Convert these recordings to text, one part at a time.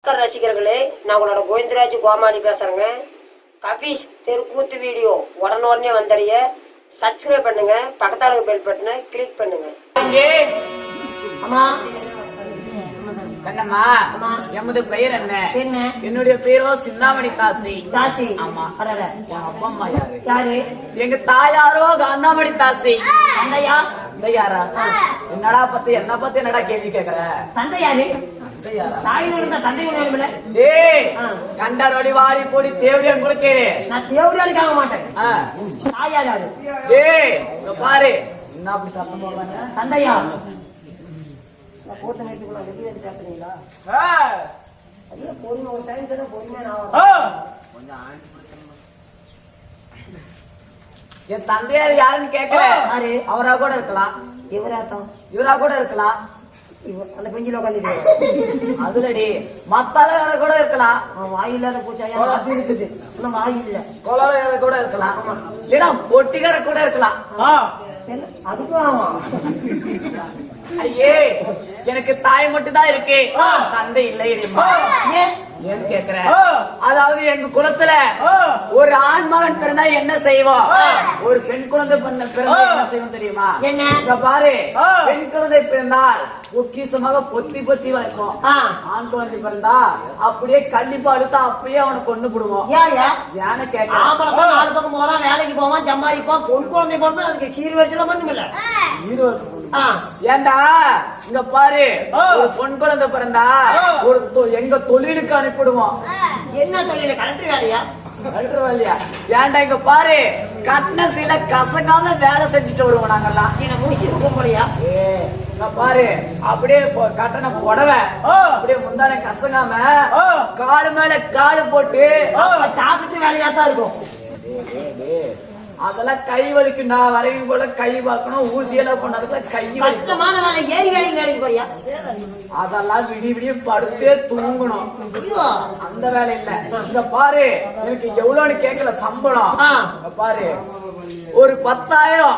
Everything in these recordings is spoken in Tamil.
ரசிகர்களே, நான் உங்களோட கோவிந்தராஜ் கோமாளி பேசுறேங்க. கபீஸ் தெருக்கூத்து வீடியோ உடனே வந்தடைய சப்ஸ்கிரைப் பண்ணுங்க, பக்கத்தால பெல் பட்டனை கிளிக் பண்ணுங்க. அம்மா கண்ணம்மா, எமது பெயர் என்ன? என்னுடைய பேரோ சிந்தாமணி தாசி. தாசி? ஆமா. என் அப்பா அம்மா யாரு? யாரு? எங்க தாயாரோ காந்தாமணி தாசி. தந்தையா? தந்தையாரா? என்னடா பத்தி என்ன பத்தி என்னடா கேள்வி கேக்குற? தந்தையாரு? கண்டரோடி வாடி போடி தேவடியான் கொடுக்கு. நான் தேவடியானுக்காக மாட்டேன். பாரு என்ன அப்படி சத்தம் போடுறாங்க. தந்தையா போட்ட நேரத்துக்குள்ள வெளியே வந்து பேசுறீங்களா? பொறுமை ஒரு டைம் தானே பொறுமையா. என் தந்தையார் யாருன்னு கேட்கிறேன். அவரா கூட இருக்கலாம், இவரா கூட இருக்கலாம். அந்த பெஞ்சில உட்காந்து அதுலடி மத்தால கூட இருக்கலாம். வாய் இல்லாத பூச்சாயா அது இருக்குது. இன்னும் வாய் இல்ல. கொலால கூட இருக்கலாம், இல்லைன்னா பொட்டிக்கார கூட இருக்கலாம். அதுக்கும் ஆமா. ஐயே, எனக்கு தாய் மட்டும் தான் இருக்கு, தந்தை இல்லை. ஏன்னு கேக்குறேன். அதாவது எங்க குலத்துல ஒரு ஆண் மகன் பிறந்தா என்ன செய்வோம், ஒரு பெண் குழந்தை பிறந்தா என்ன செய்வோம் தெரியுமா? என்ன பாரு, பெண் குழந்தை பிறந்தால் பொக்கிசமாக பொத்தி பொத்தி வளர்ப்போம். ஆண் குழந்தை பிறந்தா அப்படியே கண்டிப்பா அடுத்தா அப்படியே அவனை கொண்டு போடுவோம். ஏன்னு கேட்க, நாலு பக்கம் போறான், வேலைக்கு போவான், சம்பாதிப்பான். பொன் குழந்தை போனா அதுக்கு சீர் வச்சுலாம் பண்ணுங்கல்ல. ஏண்டா இங்க பாரு, ஒரு பொன் குழந்தை பிறந்தா ஒரு எங்க தொழிலுக்கு அனுப்பிடுவோம். என்ன தொழில? கலெக்டர் வேலையா? கலெக்டர் வேலையா? ஏண்டா இங்க பாரு, கட்டின சில கசங்காம வேலை செஞ்சுட்டு வருவோம் நாங்கெல்லாம். என்ன முடிச்சு போலியா? பாரு, அப்படியே கட்டண புடவை அப்படியே முந்தான கசங்காம காலு மேல காலு போட்டு டாக்டர் வேலையா தான் இருக்கும். அதெல்லாம் கை வலிக்கும். நான் வரைக்கும் கூட கை பார்க்கணும், ஊசியெல்லாம் பண்ணதுல கை கஷ்டமான வேலை. ஏறி வேலைக்கு போறியா? அதெல்லாம் விடி விடிய படுத்தே தூங்கணும். அந்த வேலை இல்ல. இங்க பாரு, எனக்கு எவ்வளவுன்னு கேட்கல சம்பளம். பாரு, ஒரு 10,000,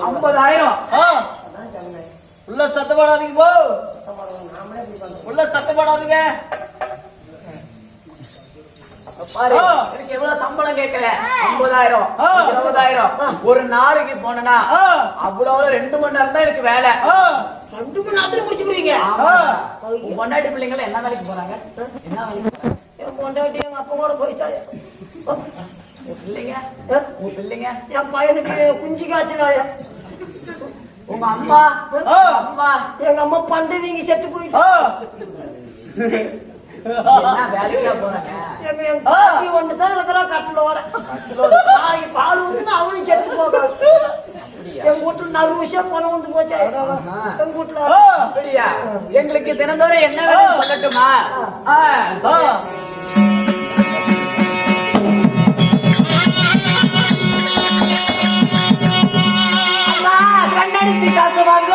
50,000. உள்ள சத்தப்படாதீங்க, போ உள்ள சத்தப்படாதீங்க. பாரு, எனக்கு எவ்வளவு சம்பளம் கேட்கல? 50,000, 20,000. ஒரு நாளைக்கு போனா அவ்வளவு 2 மணி நேரம் தான் எனக்கு வேலை. 2 மணி நேரத்துல முடிச்சுடுவீங்க. பொண்டாட்டி பிள்ளைங்க என்ன வேலைக்கு போறாங்க? என்ன வேலைக்கு? என் பொண்டாட்டி எங்க அப்பா கூட போயிட்டாரு. பிள்ளைங்க, உங்க பிள்ளைங்க? என் பையனுக்கு குஞ்சு காய்ச்சலாயா. உங்க அம்மா? அம்மா எங்க அம்மா பண்டு வீங்கி செத்து போயிட்டா. ஒண்ணுதான் இருக்கிறான் கட்டலோட. நாளைக்கு பால் ஊத்துனா அவனும் செத்து போக. எங்க வீட்டுல 4 விஷயம் போன வந்து போச்சா எங்க வீட்டுல. அப்படியா? எங்களுக்கு தினந்தோறும் என்ன வேணும் சொல்லட்டுமா? அம்மா கண்ணடிச்சு காசு வாங்க.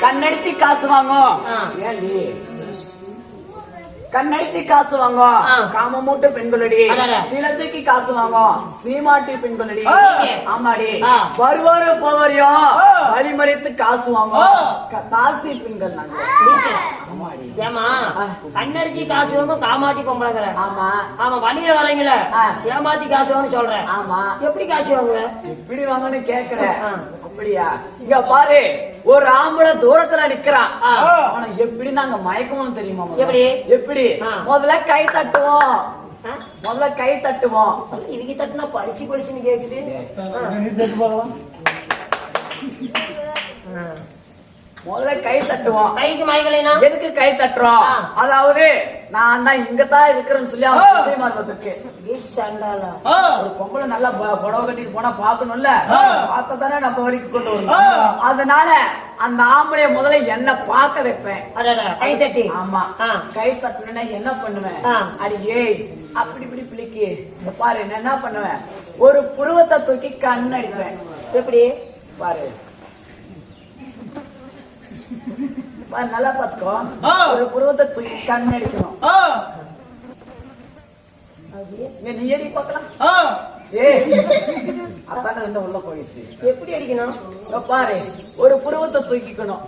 கண்ணடிச்சு காசு வாங்கும். கண்ணடிச்சு காசு வாங்கும். காம மூட்டு பெண்களடி. சிலத்துக்கு காசு வாங்கும். சீமாட்டி பெண்களடி. ஆமாடி. வருவாரு போவரையும் வழிமறித்து காசு வாங்கும். தாசி பெண்கள் நாங்க. ஏமா கண்ணடிச்சு காசு வாங்கும் காமாட்டி பொம்பளைங்கிற? ஆமா. ஆமா, வழியில வரீங்கள ஏமாத்தி காசு வாங்க சொல்றேன். ஆமா. எப்படி காசு வாங்குவ? எப்படி வாங்கன்னு கேக்குறேன். அப்படியா? இங்க பாரு, ஒரு ஆம்பளை தூரத்துல நிக்கிறான். ஆனா எப்படி நாங்க மயக்கமும் தெரியுமா? எப்படி எப்படி? முதல்ல கை தட்டுவோம். முதல்ல கை தட்டுவோம். இதுக்கு தட்டுனா படிச்சு படிச்சுன்னு கேக்குது. முதல்ல கை தட்டுவோம். கைக்கு மயக்கலைனா எதுக்கு கை தட்டுறோம்? அதாவது நான் தான் இங்கதான் இருக்கிறேன்னு சொல்லி அவன் திசைமாறுவதற்கு சண்டாளா ஒரு பொம்பளை நல்லா புடவை கட்டிட்டு போனா பாக்கணும்ல, பார்த்த தானே நம்ம வழிக்கு கொண்டு வரணும். அதனால அந்த ஆம்பளைய முதல்ல என்ன பார்க்க வைப்பேன். கை தட்டி. ஆமா, கை தட்டினா என்ன பண்ணுவேன், அடியே அப்படி இப்படி பிள்ளைக்கு பாரு என்ன பண்ணுவேன், ஒரு புருவத்தை தூக்கி கண் அடிப்பேன். எப்படி பாரு பாரு, நல்லா பாத்துக்கோ. ஒரு புருவத்தை தூக்கி கண் அடிக்கணும். நீ எடி பாக்கலாம். அத்தான ரெண்டு உள்ள போயிடுச்சு. எப்படி அடிக்கணும் பாரு, ஒரு புருவத்தை தூக்கிக்கணும்.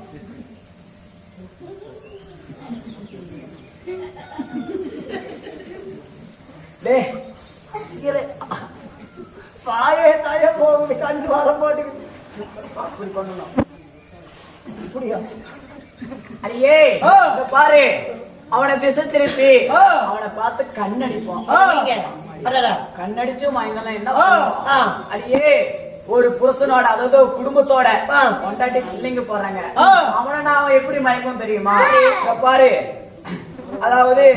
பாயே தாயே போகுது, கண்டு வர மாட்டேங்குது. அப்படி பண்ணணும். இப்படியா? அடியே பாரு, அவனை திசை திருப்பி அவனை பார்த்து கண்ணடிப்போம். கண்ணடிச்சும் என்ன பண்ணுவோம்? அடியே ஒரு புருஷனோட, அதாவது குடும்பத்தோட கொண்டாட்டி பிள்ளைங்க போறாங்க, அவனை நாம எப்படி மயக்கம் தெரியுமா? பாரு, அதாவது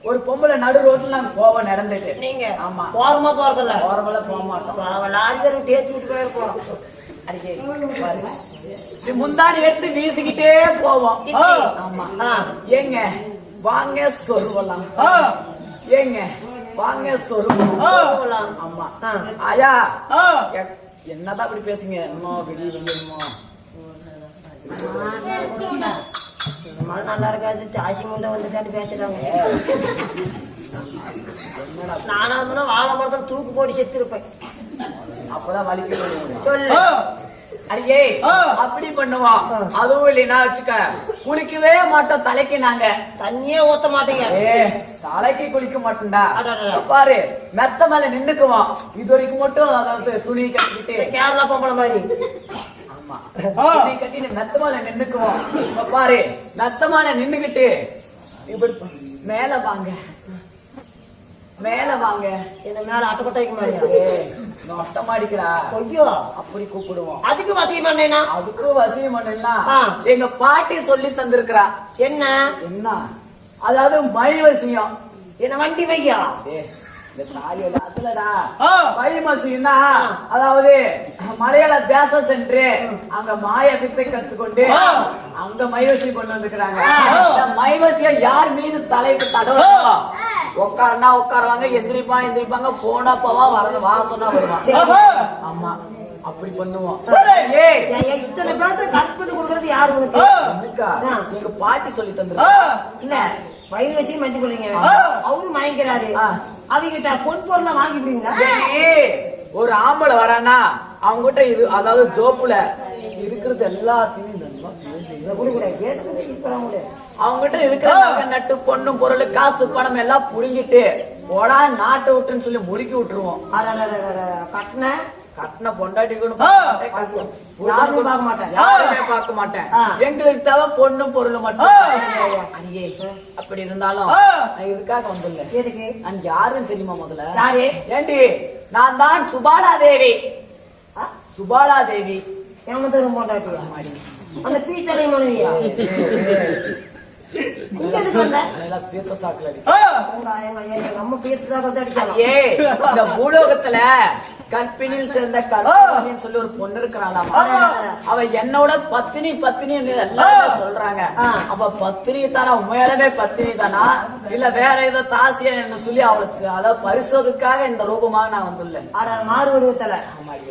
ஒரு பொம்பளை நடு ரோட்ல நாங்க போவோம் நடந்துட்டு. நீங்க ஆமா போறமா போறதில்ல, போறவள போக மாட்டோம். லாரிக்காரன் தேய்ச்சி விட்டு போயிருப்போம். முந்தாடி எடுத்து வீசிக்கிட்டே போவோம். ஆமா, ஏங்க வாங்க சொல்லுவலாம், ஏங்க வாங்க சொல்லுவோம். ஆமா ஆயா, என்னதான் அப்படி பேசுங்க, நல்லா இருக்காது, தாசி முண்டை வந்துட்டான்னு பேசுறாங்க. நானா இருந்தா வாழை மரத்தில் தூக்கு போட்டு செத்து இருப்பேன். அப்பதான் வலிக்க சொல்லு. அடியே அப்படி பண்ணுவோம். அதுவும் இல்லைன்னா வச்சுக்க, குளிக்கவே மாட்டோம். தலைக்கு நாங்க தண்ணியே ஊத்த மாட்டீங்க. தலைக்கு குளிக்க மாட்டோம்டா. பாரு, மெத்த மேல நின்னுக்குவோம். இது வரைக்கும் மட்டும் அதாவது துணி கட்டிக்கிட்டு கேரளா பொம்பளை மாதிரி. ஆமா, துணி கட்டிட்டு மெத்த மேல நின்னுக்குவோம். பாரு, மெத்த மேல நின்னுகிட்டு இப்படி மேல வாங்க, மேல வாங்க. என்ன மேல அட்டப்பட்ட வைக்க மாதிரி நொட்டம் அடிக்கிறா ஐயோ, அப்படி கூப்பிடுவோம். அதுக்கு வசியம் பண்ணா, அதுக்கும் வசியம் பண்ணா எங்க பாட்டி சொல்லி தந்திருக்கிறா. என்ன என்ன? அதாவது மை வசியம். என்ன வண்டி வையா? அதாவது மலையாள தேசம் சென்று அங்க மாய வித்தை கத்துக்கொண்டு அங்க மைவசி கொண்டு வந்துக்கிறாங்க. மைவசிய யார் மீது தலைக்கு தடவை உட்காருனா உட்காருவாங்க, எந்திரிப்பாங்க, போனா போவா, வரணும் வா சொன்னா வருவாங்க. ஆமா, அப்படி பண்ணுவோம். இத்தனை பேர்த்து கட் பண்ணி கொடுக்கறது யாரு உனக்கு? எங்க பாட்டி சொல்லி தந்துருக்காங்க. இல்ல வயிறு வசியம் மஞ்சள் கொள்ளுங்க, அவரும் மயங்கிறாரு. அவங்க பொன் பொருளை வாங்கி விடுவீங்களா? ஒரு ஆம்பளை வரானா அவங்ககிட்ட இது, அதாவது ஜோப்புல இருக்கிறது எல்லாத்தையும் அவங்ககிட்ட இருக்கிற நட்டு பொண்ணும் பொருள் காசு பணம் எல்லாம் புடுங்கிட்டு போடா நாட்டை விட்டுன்னு சொல்லி முறுக்கி விட்டுருவோம். கட்டின பொண்டாட்டி யாருமே பார்க்க மாட்டேன். எங்களுக்கு தேவை பொண்ணும் பொருள் மட்டும். அப்படி இருந்தாலும் இதுக்காக வந்துள்ள நான் யாருன்னு தெரியுமா? முதல்ல ஏண்டி, நான் தான் சுபாலா தேவி. சுபாலா தேவி ஏமாத்தரும் பொண்டாட்டியா? அந்த பீச்சலை மனைவியா? பூலோகத்துல கற்பினில் சேர்ந்த கற்பினின்னு சொல்லி ஒரு பொண்ணு இருக்கிறாளாமா. அவ என்னோட பத்தினி பத்தினி எல்லாரும் சொல்றாங்க. அப்ப பத்தினி தானா, உண்மையாலுமே பத்தினி தானா இல்ல வேற ஏதோ தாசியா என்று சொல்லி அவளுக்கு அதாவது பரிசோதனைக்காக இந்த ரூபமாக நான் வந்துள்ளேன். மாறுவடுவத்துல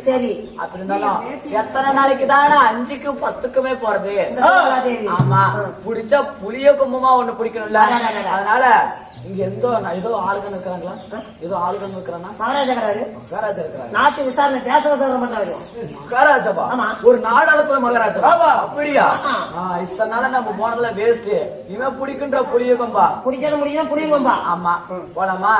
சரி. அப்படி இருந்தாலும் எத்தனை நாளைக்கு தானே 5க்கும் 10க்குமே போறது? ஆமா, புடிச்சா புளிய கும்பமா ஒண்ணு பிடிக்கணும்ல. அதனால இங்க ஏதோ ஆளுங்க இருக்கிறாங்களா? ஏதோ ஆளுங்க இருக்கிறானா? மகாராஜா இருக்கிறாரு. நாட்டு விசாரணை தேச விசாரணை பண்றாரு மகாராஜாவா? ஒரு நாடாளத்துல மகாராஜா. அப்படியா? இத்தனை நாள நம்ம போனதுல வேஸ்ட். இவன் பிடிக்கின்ற புளிய கொம்பா, பிடிச்சாலும் முடியும் புளிய கொம்பா. ஆமா, போலாமா?